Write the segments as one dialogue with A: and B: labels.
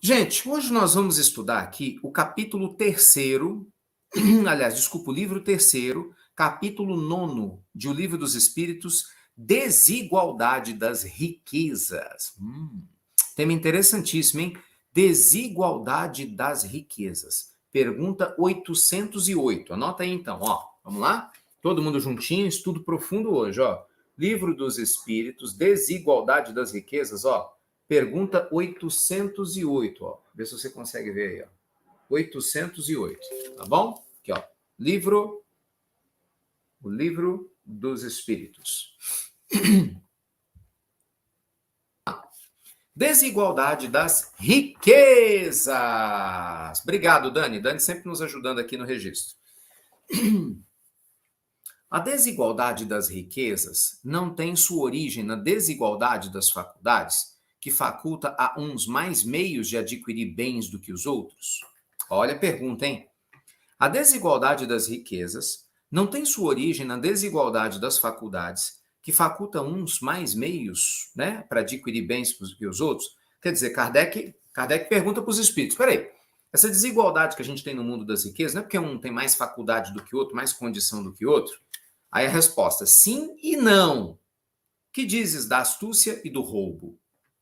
A: Gente, hoje nós vamos estudar aqui o capítulo terceiro, aliás, desculpa, o livro terceiro, capítulo nono de O Livro dos Espíritos, Desigualdade das Riquezas. Tema interessantíssimo, hein? Desigualdade das Riquezas. Pergunta 808. Anota aí então, ó. Vamos lá? Todo mundo juntinho, estudo profundo hoje, ó. Livro dos Espíritos, Desigualdade das Riquezas, ó. Pergunta 808, ó. Vê se você consegue ver aí, ó. 808, tá bom? Aqui, ó. O Livro dos Espíritos. Desigualdade das riquezas. Obrigado, Dani. Dani sempre nos ajudando aqui no registro. A desigualdade das riquezas não tem sua origem na desigualdade das faculdades, que faculta a uns mais meios de adquirir bens do que os outros? Olha a pergunta, hein? A desigualdade das riquezas não tem sua origem na desigualdade das faculdades, que faculta uns mais meios, né, para adquirir bens do que os outros? Quer dizer, Kardec pergunta para os espíritos, peraí, essa desigualdade que a gente tem no mundo das riquezas não é porque um tem mais faculdade do que o outro, mais condição do que o outro? Aí a resposta, sim e não. Que dizes da astúcia e do roubo?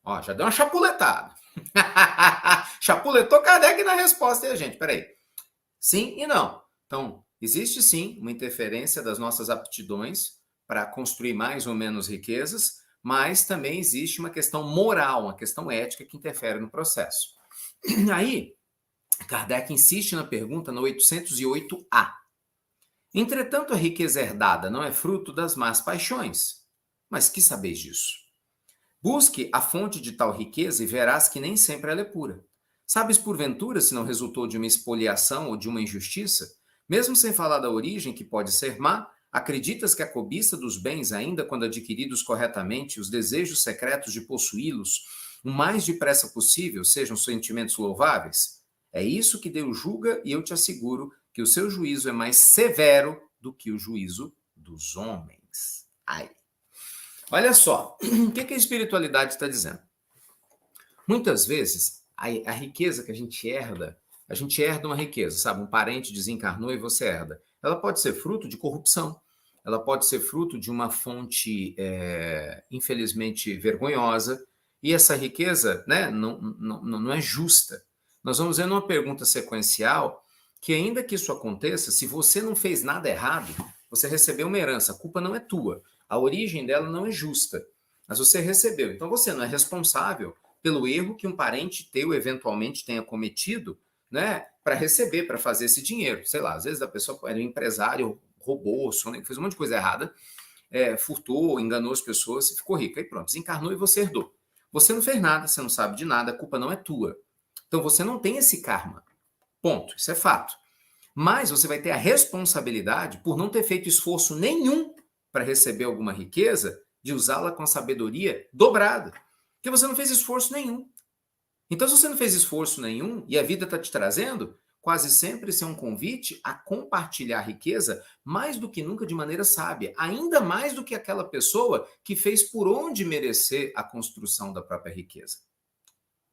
A: Ó, já deu uma chapuletada. Chapuletou Kardec na resposta, e a gente, peraí. Sim e não. Então, existe sim uma interferência das nossas aptidões para construir mais ou menos riquezas, mas também existe uma questão moral, uma questão ética que interfere no processo. Aí, Kardec insiste na pergunta no 808A. Entretanto, a riqueza herdada não é fruto das más paixões. Mas que sabeis disso? Busque a fonte de tal riqueza e verás que nem sempre ela é pura. Sabes, porventura, se não resultou de uma expoliação ou de uma injustiça? Mesmo sem falar da origem, que pode ser má, acreditas que a cobiça dos bens, ainda quando adquiridos corretamente, os desejos secretos de possuí-los, o mais depressa possível, sejam sentimentos louváveis? É isso que Deus julga, e eu te asseguro que o seu juízo é mais severo do que o juízo dos homens. Ai. Olha só, o que a espiritualidade está dizendo? Muitas vezes, a riqueza que a gente herda uma riqueza, sabe? Um parente desencarnou e você herda. Ela pode ser fruto de corrupção, ela pode ser fruto de uma fonte, infelizmente, vergonhosa, e essa riqueza, né, não é justa. Nós vamos ver numa pergunta sequencial que, ainda que isso aconteça, se você não fez nada errado, você recebeu uma herança, a culpa não é tua, a origem dela não é justa, mas você recebeu. Então você não é responsável pelo erro que um parente teu eventualmente tenha cometido, né, para receber, para fazer esse dinheiro. Sei lá, às vezes a pessoa era um empresário, roubou, fez um monte de coisa errada, furtou, enganou as pessoas e ficou rico. Aí pronto, desencarnou e você herdou. Você não fez nada, você não sabe de nada, a culpa não é tua. Então você não tem esse karma. Ponto, isso é fato. Mas você vai ter a responsabilidade, por não ter feito esforço nenhum para receber alguma riqueza, de usá-la com a sabedoria dobrada. Porque você não fez esforço nenhum. Então, se você não fez esforço nenhum e a vida está te trazendo, quase sempre isso é um convite a compartilhar a riqueza mais do que nunca de maneira sábia, ainda mais do que aquela pessoa que fez por onde merecer a construção da própria riqueza.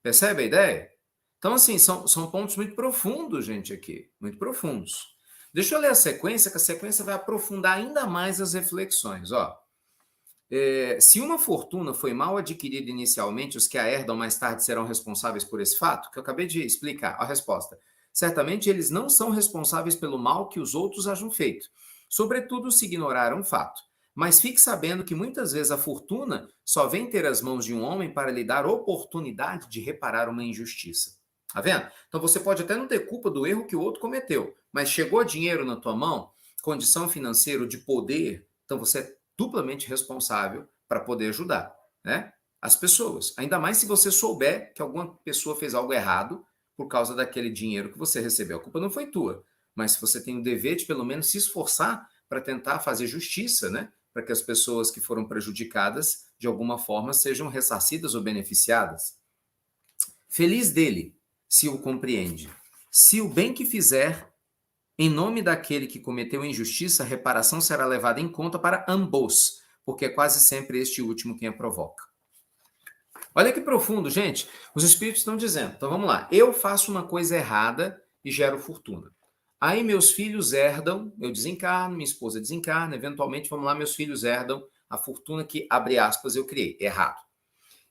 A: Percebe a ideia? Então, assim, são pontos muito profundos, gente, aqui. Muito profundos. Deixa eu ler a sequência, que a sequência vai aprofundar ainda mais as reflexões. Ó. Se uma fortuna foi mal adquirida inicialmente, os que a herdam mais tarde serão responsáveis por esse fato? Que eu acabei de explicar. A resposta. Certamente eles não são responsáveis pelo mal que os outros hajam feito. Sobretudo se ignoraram um fato. Mas fique sabendo que muitas vezes a fortuna só vem ter as mãos de um homem para lhe dar oportunidade de reparar uma injustiça. Tá vendo? Então você pode até não ter culpa do erro que o outro cometeu, mas chegou dinheiro na tua mão, condição financeira de poder, então você é duplamente responsável para poder ajudar, né, as pessoas. Ainda mais se você souber que alguma pessoa fez algo errado por causa daquele dinheiro que você recebeu. A culpa não foi tua, mas você tem o dever de pelo menos se esforçar para tentar fazer justiça, né, para que as pessoas que foram prejudicadas de alguma forma sejam ressarcidas ou beneficiadas. Feliz dele, se o compreende. Se o bem que fizer, em nome daquele que cometeu injustiça, a reparação será levada em conta para ambos, porque é quase sempre este último quem a provoca. Olha que profundo, gente. Os espíritos estão dizendo. Então vamos lá. Eu faço uma coisa errada e gero fortuna. Aí meus filhos herdam, eu desencarno, minha esposa desencarna, eventualmente, vamos lá, meus filhos herdam a fortuna que, abre aspas, eu criei. Errado.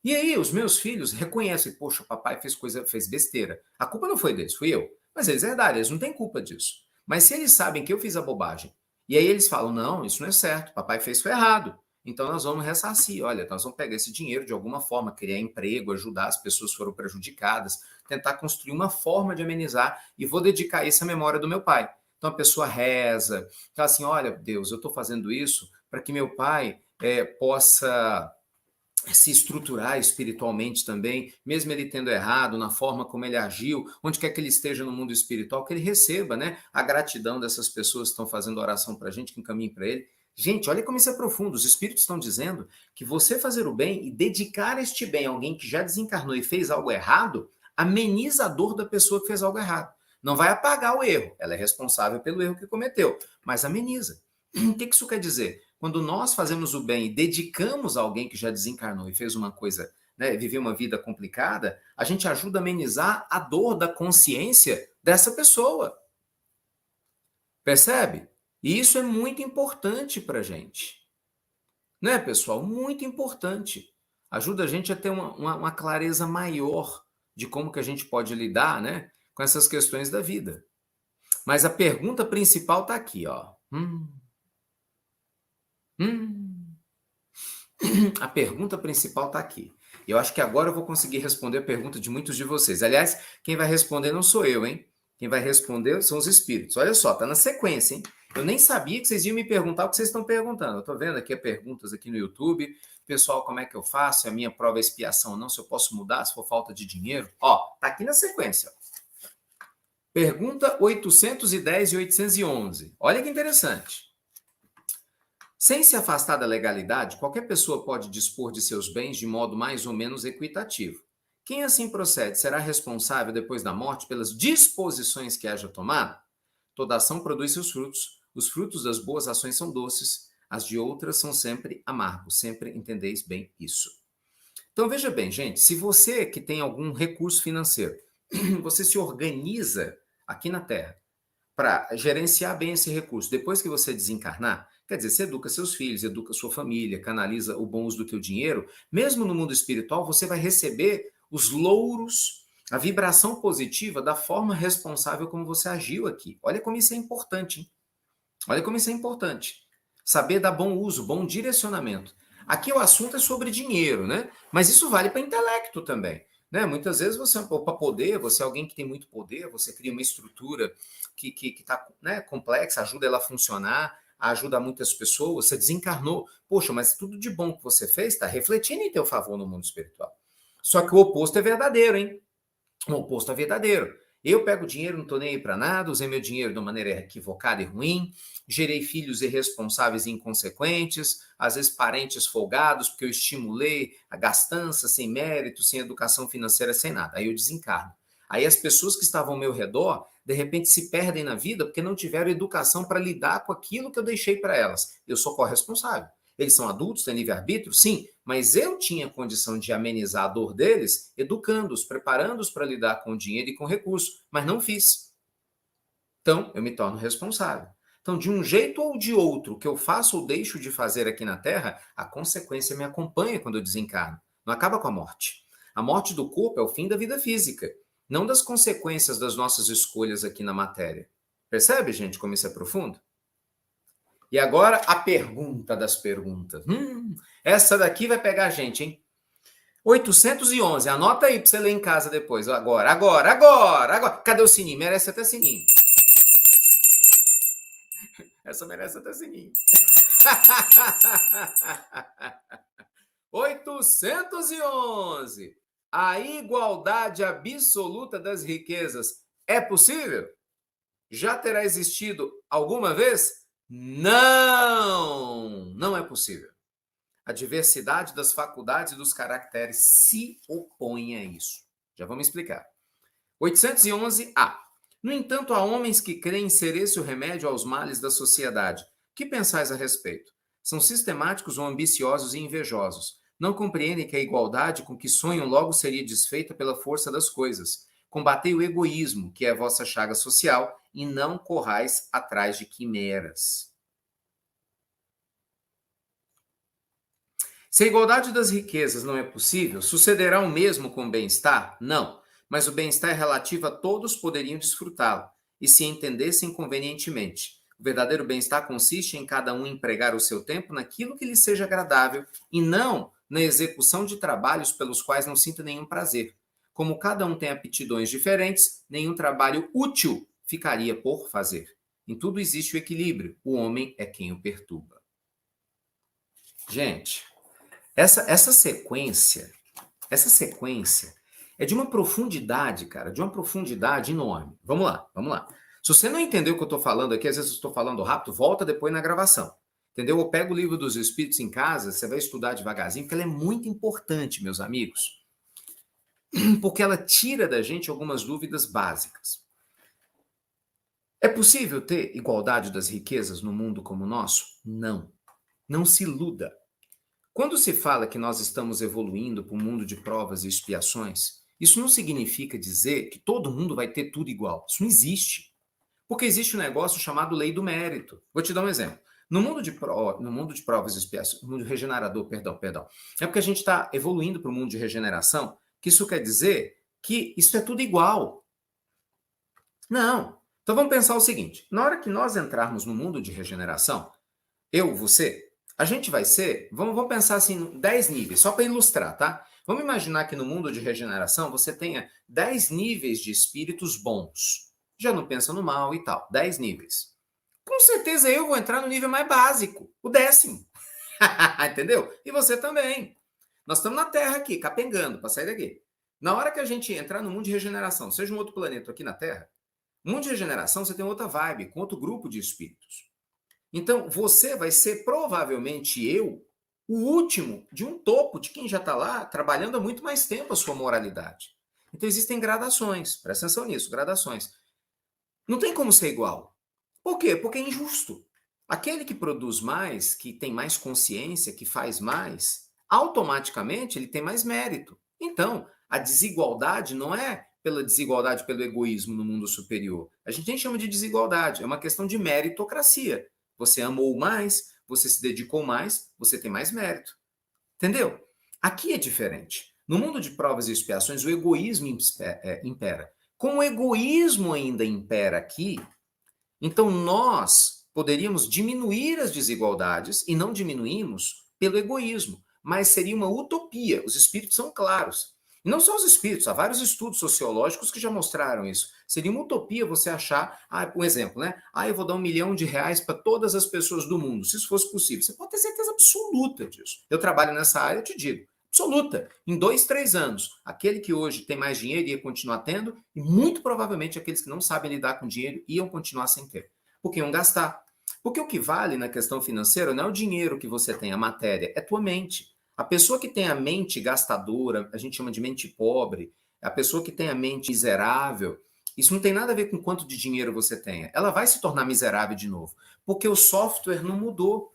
A: E aí os meus filhos reconhecem, poxa, o papai fez besteira. A culpa não foi deles, fui eu. Mas eles herdaram, eles não têm culpa disso. Mas se eles sabem que eu fiz a bobagem, e aí eles falam, não, isso não é certo, papai fez foi errado. Então nós vamos ressarcir, olha, nós vamos pegar esse dinheiro de alguma forma, criar emprego, ajudar as pessoas que foram prejudicadas, tentar construir uma forma de amenizar e vou dedicar isso à memória do meu pai. Então a pessoa reza, fala assim, olha, Deus, eu estou fazendo isso para que meu pai possa se estruturar espiritualmente também, mesmo ele tendo errado na forma como ele agiu, onde quer que ele esteja no mundo espiritual, que ele receba, né, a gratidão dessas pessoas que estão fazendo oração para a gente, que encaminhem para ele. Gente, olha como isso é profundo. Os espíritos estão dizendo que você fazer o bem e dedicar este bem a alguém que já desencarnou e fez algo errado, ameniza a dor da pessoa que fez algo errado. Não vai apagar o erro, ela é responsável pelo erro que cometeu, mas ameniza. O que isso quer dizer? Quando nós fazemos o bem e dedicamos a alguém que já desencarnou e fez uma coisa, né, viveu uma vida complicada, a gente ajuda a amenizar a dor da consciência dessa pessoa. Percebe? E isso é muito importante para a gente. Né, pessoal? Muito importante. Ajuda a gente a ter uma clareza maior de como que a gente pode lidar, né, com essas questões da vida. Mas a pergunta principal está aqui, ó. A pergunta principal está aqui. Eu acho que agora eu vou conseguir responder a pergunta de muitos de vocês. Aliás, quem vai responder não sou eu, hein? Quem vai responder são os espíritos. Olha só, tá na sequência, hein? Eu nem sabia que vocês iam me perguntar o que vocês estão perguntando. Eu estou vendo aqui as perguntas aqui no YouTube. Pessoal, como é que eu faço? É a minha prova é expiação ou não? Se eu posso mudar, se for falta de dinheiro? Ó, tá aqui na sequência. Pergunta 810 e 811. Olha que interessante. Sem se afastar da legalidade, qualquer pessoa pode dispor de seus bens de modo mais ou menos equitativo. Quem assim procede será responsável depois da morte pelas disposições que haja tomado? Toda ação produz seus frutos. Os frutos das boas ações são doces, as de outras são sempre amargos. Sempre entendeis bem isso. Então veja bem, gente, se você que tem algum recurso financeiro, você se organiza aqui na Terra para gerenciar bem esse recurso, depois que você desencarnar, quer dizer, você educa seus filhos, educa sua família, canaliza o bom uso do teu dinheiro, mesmo no mundo espiritual, você vai receber os louros, a vibração positiva da forma responsável como você agiu aqui. Olha como isso é importante, hein? Olha como isso é importante. Saber dar bom uso, bom direcionamento. Aqui o assunto é sobre dinheiro, né? Mas isso vale para intelecto também. Né? Muitas vezes você, para poder, você é alguém que tem muito poder, você cria uma estrutura que está, né, complexa, ajuda ela a funcionar, ajuda muitas pessoas, você desencarnou. Poxa, mas tudo de bom que você fez está refletindo em teu favor no mundo espiritual. Só que o oposto é verdadeiro, hein? O oposto é verdadeiro. Eu pego dinheiro, não estou nem aí para nada, usei meu dinheiro de uma maneira equivocada e ruim, gerei filhos irresponsáveis e inconsequentes, às vezes parentes folgados, porque eu estimulei a gastança sem mérito, sem educação financeira, sem nada. Aí eu desencarno. Aí as pessoas que estavam ao meu redor, de repente se perdem na vida porque não tiveram educação para lidar com aquilo que eu deixei para elas. Eu sou corresponsável. Eles são adultos, têm livre-arbítrio? Sim, mas eu tinha condição de amenizar a dor deles, educando-os, preparando-os para lidar com o dinheiro e com o recurso, mas não fiz. Então, eu me torno responsável. Então, de um jeito ou de outro, que eu faço ou deixo de fazer aqui na Terra, a consequência me acompanha quando eu desencarno. Não acaba com a morte. A morte do corpo é o fim da vida física, não das consequências das nossas escolhas aqui na matéria. Percebe, gente, como isso é profundo? E agora a pergunta das perguntas. Essa daqui vai pegar a gente, hein? 811, anota aí para você ler em casa depois. Agora. Cadê o sininho? Merece até sininho. Essa merece até sininho. 811. A igualdade absoluta das riquezas é possível? Já terá existido alguma vez? Não! Não é possível. A diversidade das faculdades e dos caracteres se opõe a isso. Já vamos explicar. 811A. No entanto, há homens que creem ser esse o remédio aos males da sociedade. O que pensais a respeito? São sistemáticos ou ambiciosos e invejosos. Não compreendem que a igualdade com que sonham logo seria desfeita pela força das coisas. Combatei o egoísmo, que é a vossa chaga social, e não corrais atrás de quimeras. Se a igualdade das riquezas não é possível, sucederá o mesmo com o bem-estar? Não, mas o bem-estar é relativo a todos poderiam desfrutá-lo, e se entendessem convenientemente. O verdadeiro bem-estar consiste em cada um empregar o seu tempo naquilo que lhe seja agradável e não na execução de trabalhos pelos quais não sinta nenhum prazer. Como cada um tem aptidões diferentes, nenhum trabalho útil ficaria por fazer. Em tudo existe o equilíbrio, o homem é quem o perturba. Gente, essa sequência é de uma profundidade, cara, de uma profundidade enorme. Vamos lá, vamos lá. Se você não entendeu o que eu estou falando aqui, às vezes eu estou falando rápido, volta depois na gravação. Entendeu? Eu pego o livro dos Espíritos em casa, você vai estudar devagarzinho, porque ela é muito importante, meus amigos. Porque ela tira da gente algumas dúvidas básicas. É possível ter igualdade das riquezas no mundo como o nosso? Não. Não se iluda. Quando se fala que nós estamos evoluindo para um mundo de provas e expiações, isso não significa dizer que todo mundo vai ter tudo igual. Isso não existe. Porque existe um negócio chamado lei do mérito. Vou te dar um exemplo. No mundo de provas e expiações, no mundo regenerador, perdão. É porque a gente está evoluindo para o mundo de regeneração, que isso quer dizer que isso é tudo igual. Não. Então vamos pensar o seguinte: na hora que nós entrarmos no mundo de regeneração, eu, você, a gente vai ser, vamos pensar assim, 10 níveis, só para ilustrar, tá? Vamos imaginar que no mundo de regeneração você tenha 10 níveis de espíritos bons. Já não pensa no mal e tal, 10 níveis. Com certeza eu vou entrar no nível mais básico, o 10º. Entendeu? E você também. Nós estamos na Terra aqui, capengando, para sair daqui. Na hora que a gente entrar no mundo de regeneração, seja um outro planeta aqui na Terra, no mundo de regeneração você tem outra vibe, com outro grupo de espíritos. Então, você vai ser provavelmente o último de um topo de quem já está lá trabalhando há muito mais tempo a sua moralidade. Então, existem gradações. Presta atenção nisso, gradações. Não tem como ser igual. Por quê? Porque é injusto. Aquele que produz mais, que tem mais consciência, que faz mais, automaticamente ele tem mais mérito. Então, a desigualdade não é pela desigualdade, pelo egoísmo no mundo superior. A gente nem chama de desigualdade, é uma questão de meritocracia. Você amou mais, você se dedicou mais, você tem mais mérito. Entendeu? Aqui é diferente. No mundo de provas e expiações, o egoísmo impera. Como o egoísmo ainda impera aqui, então nós poderíamos diminuir as desigualdades e não diminuímos pelo egoísmo, mas seria uma utopia. Os espíritos são claros. E não só os espíritos, há vários estudos sociológicos que já mostraram isso. Seria uma utopia você achar, um exemplo, né? Eu vou dar R$1 milhão para todas as pessoas do mundo, se isso fosse possível. Você pode ter certeza absoluta disso. Eu trabalho nessa área, eu te digo. Absoluta. Em 2, 3 anos, aquele que hoje tem mais dinheiro ia continuar tendo, e muito provavelmente aqueles que não sabem lidar com dinheiro iam continuar sem ter. Porque iam gastar. Porque o que vale na questão financeira não é o dinheiro que você tem, a matéria, é tua mente. A pessoa que tem a mente gastadora, a gente chama de mente pobre, a pessoa que tem a mente miserável, isso não tem nada a ver com quanto de dinheiro você tenha. Ela vai se tornar miserável de novo, porque o software não mudou,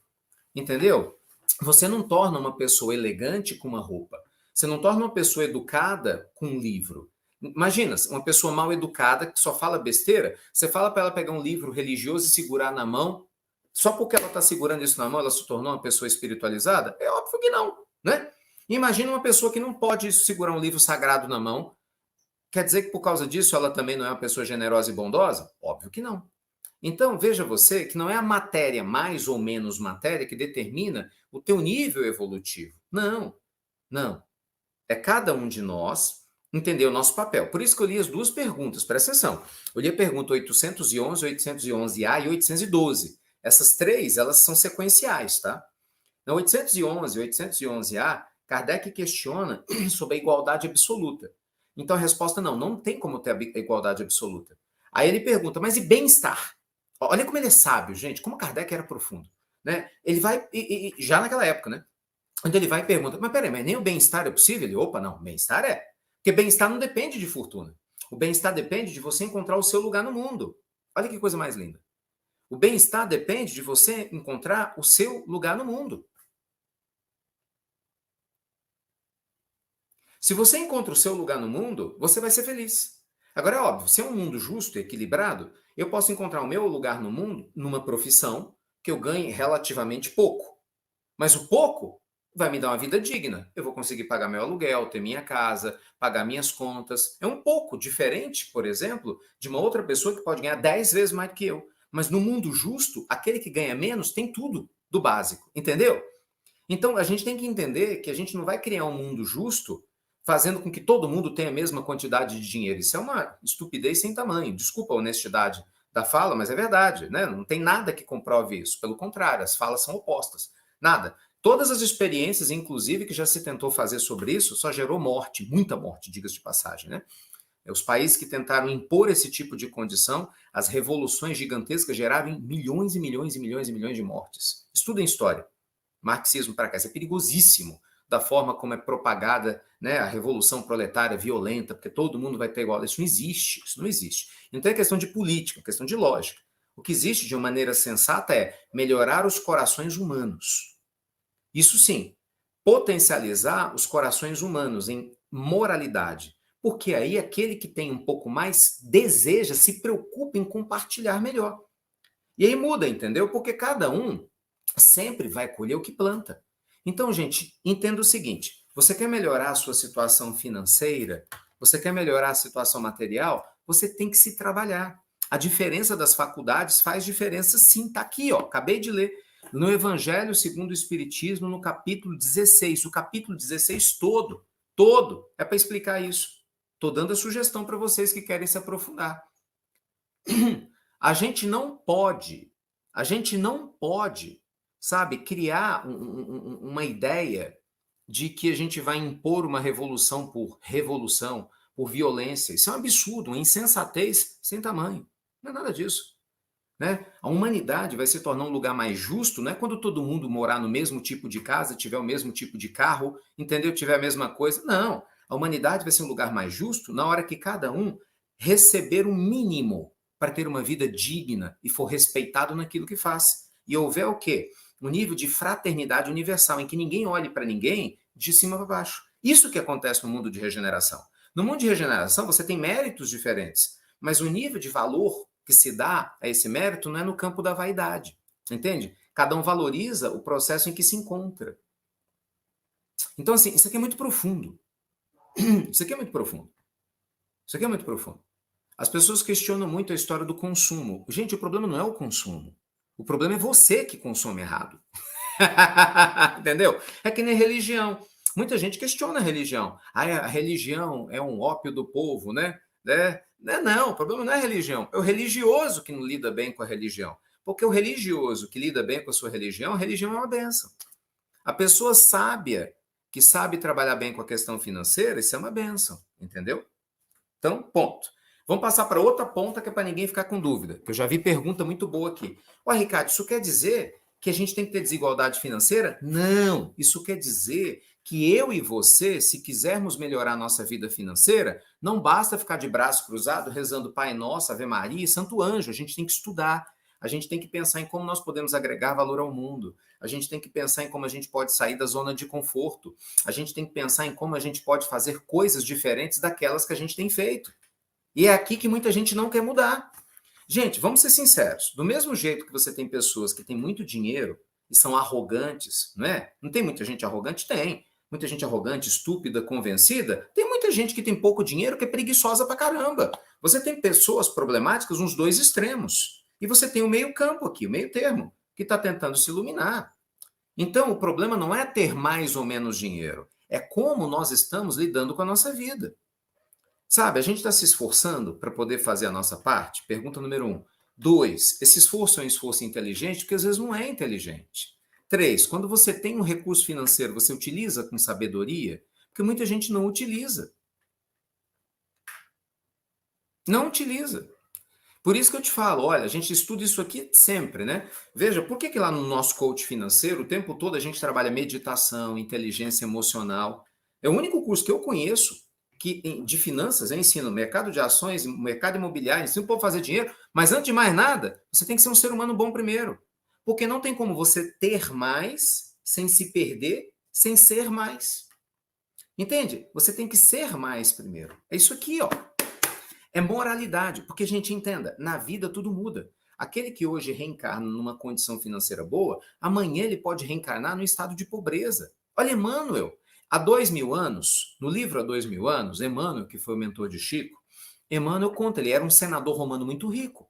A: entendeu? Você não torna uma pessoa elegante com uma roupa. Você não torna uma pessoa educada com um livro. Imagina, uma pessoa mal educada que só fala besteira, você fala para ela pegar um livro religioso e segurar na mão, só porque ela está segurando isso na mão, ela se tornou uma pessoa espiritualizada? É óbvio que não, né? Imagina uma pessoa que não pode segurar um livro sagrado na mão. Quer dizer que por causa disso ela também não é uma pessoa generosa e bondosa? Óbvio que não. Então, veja você que não é a matéria, mais ou menos matéria, que determina o teu nível evolutivo. Não, não. É cada um de nós entender o nosso papel. Por isso que eu li as duas perguntas, presta atenção. Eu li a pergunta 811, 811A e 812. Essas três, elas são sequenciais, tá? Na 811 e 811A, Kardec questiona sobre a igualdade absoluta. Então a resposta não tem como ter a igualdade absoluta. Aí ele pergunta, mas e bem-estar? Olha como ele é sábio, gente, como Kardec era profundo. Né? Ele vai, já naquela época, né? Onde ele vai e pergunta, mas peraí, mas nem o bem-estar é possível? Ele, opa, não, bem-estar é. Porque bem-estar não depende de fortuna. O bem-estar depende de você encontrar o seu lugar no mundo. Olha que coisa mais linda. O bem-estar depende de você encontrar o seu lugar no mundo. Se você encontra o seu lugar no mundo, você vai ser feliz. Agora, é óbvio, se é um mundo justo e equilibrado, eu posso encontrar o meu lugar no mundo numa profissão que eu ganhe relativamente pouco. Mas o pouco vai me dar uma vida digna. Eu vou conseguir pagar meu aluguel, ter minha casa, pagar minhas contas. É um pouco diferente, por exemplo, de uma outra pessoa que pode ganhar 10 vezes mais do que eu. Mas no mundo justo, aquele que ganha menos tem tudo do básico, entendeu? Então, a gente tem que entender que a gente não vai criar um mundo justo fazendo com que todo mundo tenha a mesma quantidade de dinheiro. Isso é uma estupidez sem tamanho. Desculpa a honestidade da fala, mas é verdade, né? Não tem nada que comprove isso. Pelo contrário, as falas são opostas. Nada. Todas as experiências, inclusive, que já se tentou fazer sobre isso, só gerou morte, muita morte, diga-se de passagem, né? Os países que tentaram impor esse tipo de condição, as revoluções gigantescas geraram milhões e milhões e milhões e milhões de mortes. Estudem história. Marxismo para cá. Isso é perigosíssimo, da forma como é propagada, né, a revolução proletária violenta, porque todo mundo vai ter igual. Isso não existe, isso não existe. Então é questão de política, questão de lógica. O que existe de uma maneira sensata é melhorar os corações humanos. Isso sim, potencializar os corações humanos em moralidade. Porque aí aquele que tem um pouco mais deseja, se preocupa em compartilhar melhor. E aí muda, entendeu? Porque cada um sempre vai colher o que planta. Então, gente, entenda o seguinte: você quer melhorar a sua situação financeira, você quer melhorar a situação material, você tem que se trabalhar. A diferença das faculdades faz diferença sim, tá aqui, ó, acabei de ler. No Evangelho segundo o Espiritismo, no capítulo 16, o capítulo 16 todo, é para explicar isso. Estou dando a sugestão para vocês que querem se aprofundar. A gente não pode, sabe, criar uma ideia de que a gente vai impor uma revolução, por violência. Isso é um absurdo, uma insensatez sem tamanho. Não é nada disso. Né? A humanidade vai se tornar um lugar mais justo, não é quando todo mundo morar no mesmo tipo de casa, tiver o mesmo tipo de carro, entendeu? Tiver a mesma coisa. Não. A humanidade vai ser um lugar mais justo na hora que cada um receber o mínimo para ter uma vida digna e for respeitado naquilo que faz. E houver o quê? Um nível de fraternidade universal, em que ninguém olhe para ninguém de cima para baixo. Isso que acontece no mundo de regeneração. No mundo de regeneração, você tem méritos diferentes, mas o nível de valor que se dá a esse mérito não é no campo da vaidade, entende? Cada um valoriza o processo em que se encontra. Então, assim, isso aqui é muito profundo. Isso aqui é muito profundo. Isso aqui é muito profundo. As pessoas questionam muito a história do consumo. Gente, o problema não é o consumo. O problema é você que consome errado. Entendeu? É que nem religião. Muita gente questiona a religião. Ah, a religião é um ópio do povo, né? Não, o problema não é a religião. É o religioso que não lida bem com a religião. Porque o religioso que lida bem com a sua religião, a religião é uma benção. A pessoa sábia, que sabe trabalhar bem com a questão financeira, isso é uma benção, entendeu? Então, ponto. Vamos passar para outra ponta que é para ninguém ficar com dúvida, que eu já vi pergunta muito boa aqui. Ué, Ricardo, isso quer dizer que a gente tem que ter desigualdade financeira? Não, isso quer dizer que eu e você, se quisermos melhorar a nossa vida financeira, não basta ficar de braço cruzado rezando Pai Nosso, Ave Maria e Santo Anjo. A gente tem que estudar, a gente tem que pensar em como nós podemos agregar valor ao mundo, a gente tem que pensar em como a gente pode sair da zona de conforto, a gente tem que pensar em como a gente pode fazer coisas diferentes daquelas que a gente tem feito. E é aqui que muita gente não quer mudar. Gente, vamos ser sinceros. Do mesmo jeito que você tem pessoas que têm muito dinheiro e são arrogantes, não é? Não tem muita gente arrogante? Tem. Muita gente arrogante, estúpida, convencida? Tem muita gente que tem pouco dinheiro que é preguiçosa pra caramba. Você tem pessoas problemáticas nos dois extremos. E você tem o meio campo aqui, o meio termo, que está tentando se iluminar. Então, o problema não é ter mais ou menos dinheiro. É como nós estamos lidando com a nossa vida. Sabe, a gente está se esforçando para poder fazer a nossa parte? Pergunta número 1. 2, esse esforço é um esforço inteligente, porque às vezes não é inteligente. 3, quando você tem um recurso financeiro, você utiliza com sabedoria? Porque muita gente não utiliza. Não utiliza. Por isso que eu te falo, olha, a gente estuda isso aqui sempre, né? Veja, por que lá no nosso coach financeiro, o tempo todo a gente trabalha meditação, inteligência emocional? É o único curso que eu conheço de finanças, eu ensino mercado de ações, mercado imobiliário, ensino o povo a fazer dinheiro, mas antes de mais nada, você tem que ser um ser humano bom primeiro. Porque não tem como você ter mais sem se perder, sem ser mais. Entende? Você tem que ser mais primeiro. É isso aqui, ó. É moralidade. Porque, gente, entenda, na vida tudo muda. Aquele que hoje reencarna numa condição financeira boa, amanhã ele pode reencarnar no estado de pobreza. Olha, Emmanuel, há 2000 anos, no livro Há 2000 anos, Emmanuel, que foi o mentor de Chico, Emmanuel conta, ele era um senador romano muito rico.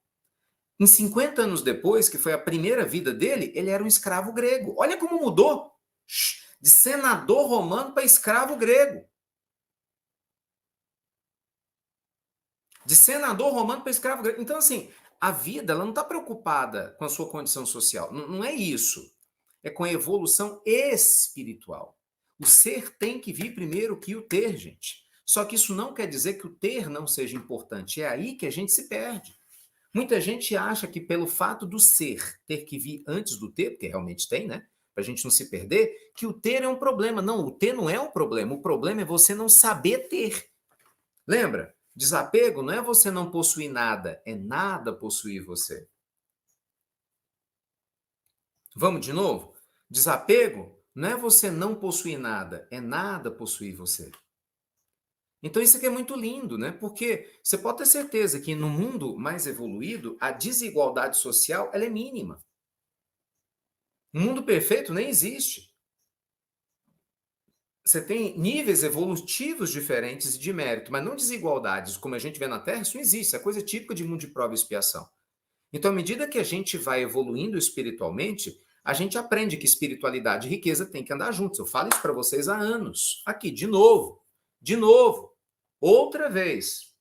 A: Em 50 anos depois, que foi a primeira vida dele, ele era um escravo grego. Olha como mudou de senador romano para escravo grego. De senador romano para escravo grego. Então, assim, a vida ela não está preocupada com a sua condição social. Não é isso. É com a evolução espiritual. O ser tem que vir primeiro que o ter, gente. Só que isso não quer dizer que o ter não seja importante. É aí que a gente se perde. Muita gente acha que pelo fato do ser ter que vir antes do ter, porque realmente tem, né? Para a gente não se perder, que o ter é um problema. Não, o ter não é o problema. O problema é você não saber ter. Lembra? Desapego não é você não possuir nada, é nada possuir você. Vamos de novo? Desapego não é você não possuir nada, é nada possuir você. Então isso aqui é muito lindo, né? Porque você pode ter certeza que no mundo mais evoluído, a desigualdade social ela é mínima. O mundo perfeito nem existe. Você tem níveis evolutivos diferentes de mérito, mas não desigualdades, como a gente vê na Terra, isso não existe, isso é coisa típica de mundo de prova e expiação. Então, à medida que a gente vai evoluindo espiritualmente, a gente aprende que espiritualidade e riqueza têm que andar juntos. Eu falo isso para vocês há anos. Aqui, de novo, outra vez.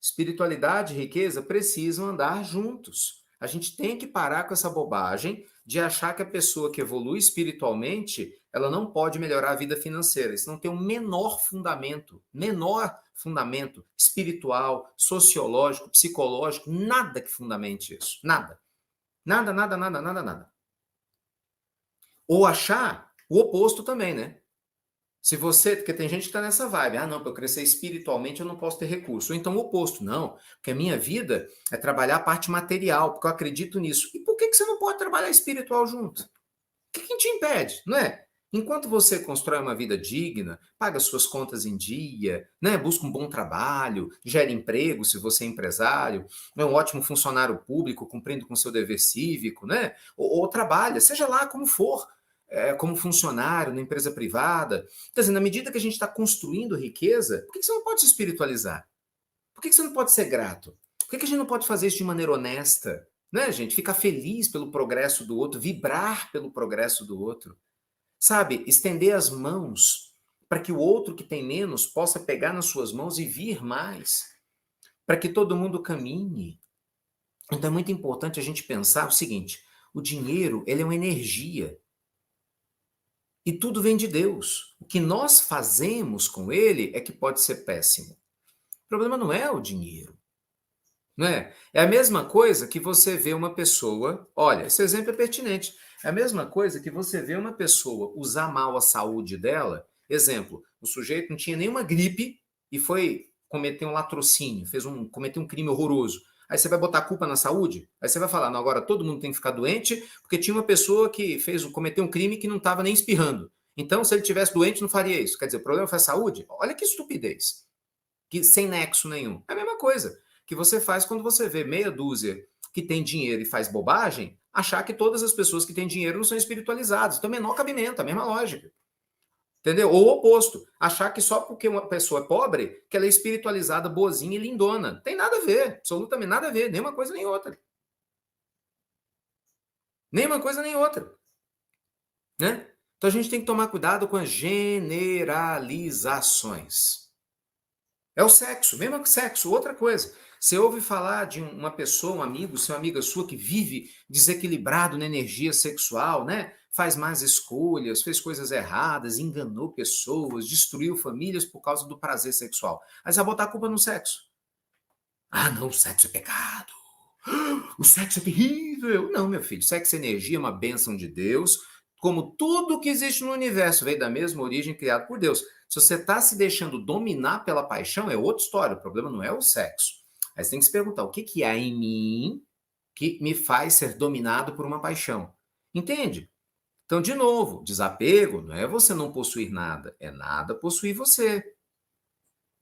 A: Espiritualidade e riqueza precisam andar juntos. A gente tem que parar com essa bobagem de achar que a pessoa que evolui espiritualmente, ela não pode melhorar a vida financeira. Isso não tem o menor fundamento espiritual, sociológico, psicológico, nada que fundamente isso. Nada. Nada, nada, nada, nada, nada. Ou achar o oposto também, né? Se você, porque tem gente que está nessa vibe, não, para eu crescer espiritualmente eu não posso ter recurso. Ou então o oposto, não, porque a minha vida é trabalhar a parte material, porque eu acredito nisso. E por que você não pode trabalhar espiritual junto? O que te impede, não é? Enquanto você constrói uma vida digna, paga suas contas em dia, né? Busca um bom trabalho, gera emprego se você é empresário, é um ótimo funcionário público cumprindo com seu dever cívico, né? Ou trabalha, seja lá como for, como funcionário na empresa privada. Quer dizer, na medida que a gente está construindo riqueza, por que você não pode se espiritualizar? Por que você não pode ser grato? Por que a gente não pode fazer isso de maneira honesta? Né, gente? Ficar feliz pelo progresso do outro, vibrar pelo progresso do outro. Sabe? Estender as mãos para que o outro que tem menos possa pegar nas suas mãos e vir mais. Para que todo mundo caminhe. Então é muito importante a gente pensar o seguinte: o dinheiro, ele é uma energia. E tudo vem de Deus. O que nós fazemos com ele é que pode ser péssimo. O problema não é o dinheiro. Não é? É a mesma coisa que você vê uma pessoa. Olha, esse exemplo é pertinente. É a mesma coisa que você vê uma pessoa usar mal a saúde dela. Exemplo, o sujeito não tinha nenhuma gripe e foi cometer um latrocínio, cometeu um crime horroroso. Aí você vai botar a culpa na saúde? Aí você vai falar, não, agora todo mundo tem que ficar doente porque tinha uma pessoa que cometeu um crime que não estava nem espirrando. Então, se ele tivesse doente, não faria isso. Quer dizer, o problema foi a saúde? Olha que estupidez. Que, sem nexo nenhum. É a mesma coisa que você faz quando você vê meia dúzia que tem dinheiro e faz bobagem, achar que todas as pessoas que têm dinheiro não são espiritualizadas. Então, menor cabimento, a mesma lógica. Entendeu? Ou o oposto, achar que só porque uma pessoa é pobre, que ela é espiritualizada, boazinha e lindona. Tem nada a ver, absolutamente nada a ver, nem uma coisa nem outra. Nem uma coisa nem outra. Né? Então a gente tem que tomar cuidado com as generalizações. É o sexo, mesmo que sexo, outra coisa. Você ouve falar de uma pessoa, um amigo, uma amiga sua que vive desequilibrado na energia sexual, né? Faz más escolhas, fez coisas erradas, enganou pessoas, destruiu famílias por causa do prazer sexual. Aí você vai botar a culpa no sexo. Não, o sexo é pecado. O sexo é terrível. Não, meu filho, sexo é energia, é uma bênção de Deus. Como tudo que existe no universo veio da mesma origem, criado por Deus. Se você está se deixando dominar pela paixão, é outra história. O problema não é o sexo. Aí você tem que se perguntar, o que há em mim que me faz ser dominado por uma paixão? Entende? Então, de novo, desapego não é você não possuir nada, é nada possuir você.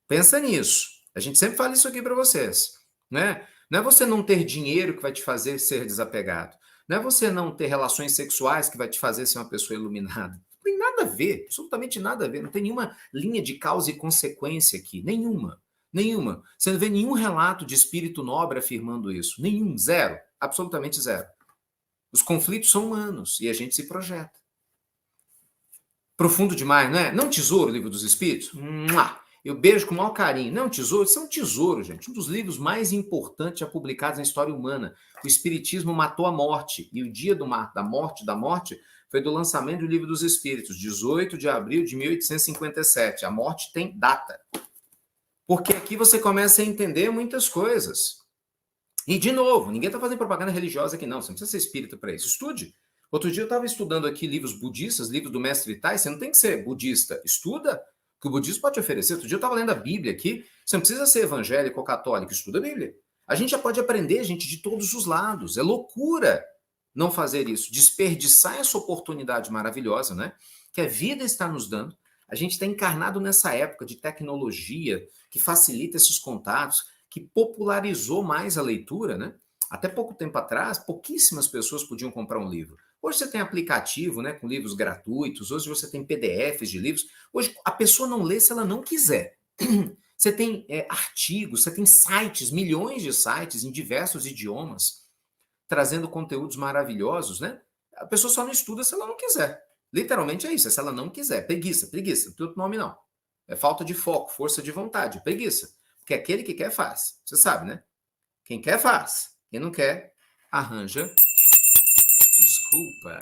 A: Pensa nisso. A gente sempre fala isso aqui para vocês, né? Não é você não ter dinheiro que vai te fazer ser desapegado. Não é você não ter relações sexuais que vai te fazer ser uma pessoa iluminada. Não tem nada a ver, absolutamente nada a ver. Não tem nenhuma linha de causa e consequência aqui. Nenhuma. Nenhuma. Você não vê nenhum relato de espírito nobre afirmando isso. Nenhum. Zero. Absolutamente zero. Os conflitos são humanos e a gente se projeta. Profundo demais, não é? Não Tesouro, Livro dos Espíritos? Eu beijo com o maior carinho. Não, Tesouro, isso é um tesouro, gente. Um dos livros mais importantes já publicados na história humana. O Espiritismo matou a morte. E o dia da morte, foi do lançamento do Livro dos Espíritos, 18 de abril de 1857. A morte tem data. Porque aqui você começa a entender muitas coisas. E, de novo, ninguém está fazendo propaganda religiosa aqui, não. Você não precisa ser espírita para isso. Estude. Outro dia eu estava estudando aqui livros budistas, livros do Mestre Tai. Você não tem que ser budista. Estuda o que o budismo pode te oferecer. Outro dia eu estava lendo a Bíblia aqui. Você não precisa ser evangélico ou católico. Estuda a Bíblia. A gente já pode aprender, gente, de todos os lados. É loucura não fazer isso. Desperdiçar essa oportunidade maravilhosa, né? Que a vida está nos dando. A gente está encarnado nessa época de tecnologia que facilita esses contatos, que popularizou mais a leitura, né? Até pouco tempo atrás, pouquíssimas pessoas podiam comprar um livro. Hoje você tem aplicativo, né, com livros gratuitos, hoje você tem PDFs de livros. Hoje a pessoa não lê se ela não quiser. Você tem artigos, você tem sites, milhões de sites em diversos idiomas, trazendo conteúdos maravilhosos, né? A pessoa só não estuda se ela não quiser. Literalmente é isso, é se ela não quiser. Preguiça, não tem outro nome não. É falta de foco, força de vontade, preguiça. Porque aquele que quer faz. Você sabe, né? Quem quer faz. Quem não quer, arranja. Desculpa.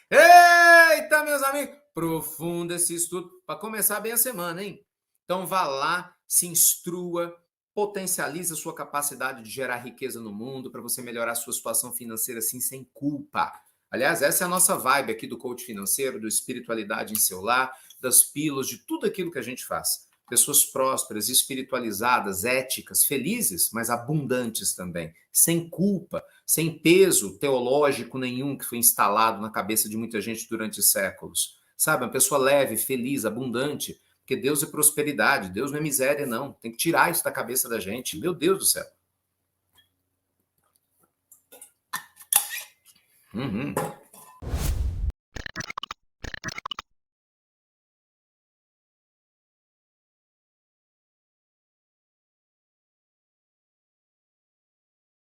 A: Eita, meus amigos! Profundo esse estudo para começar bem a semana, hein? Então vá lá, se instrua, potencialize a sua capacidade de gerar riqueza no mundo para você melhorar a sua situação financeira assim sem culpa. Aliás, essa é a nossa vibe aqui do coach financeiro, do espiritualidade em seu lar, das pílulas, de tudo aquilo que a gente faz. Pessoas prósperas, espiritualizadas, éticas, felizes, mas abundantes também, sem culpa, sem peso teológico nenhum que foi instalado na cabeça de muita gente durante séculos. Sabe, uma pessoa leve, feliz, abundante, porque Deus é prosperidade, Deus não é miséria, não. Tem que tirar isso da cabeça da gente. Meu Deus do céu.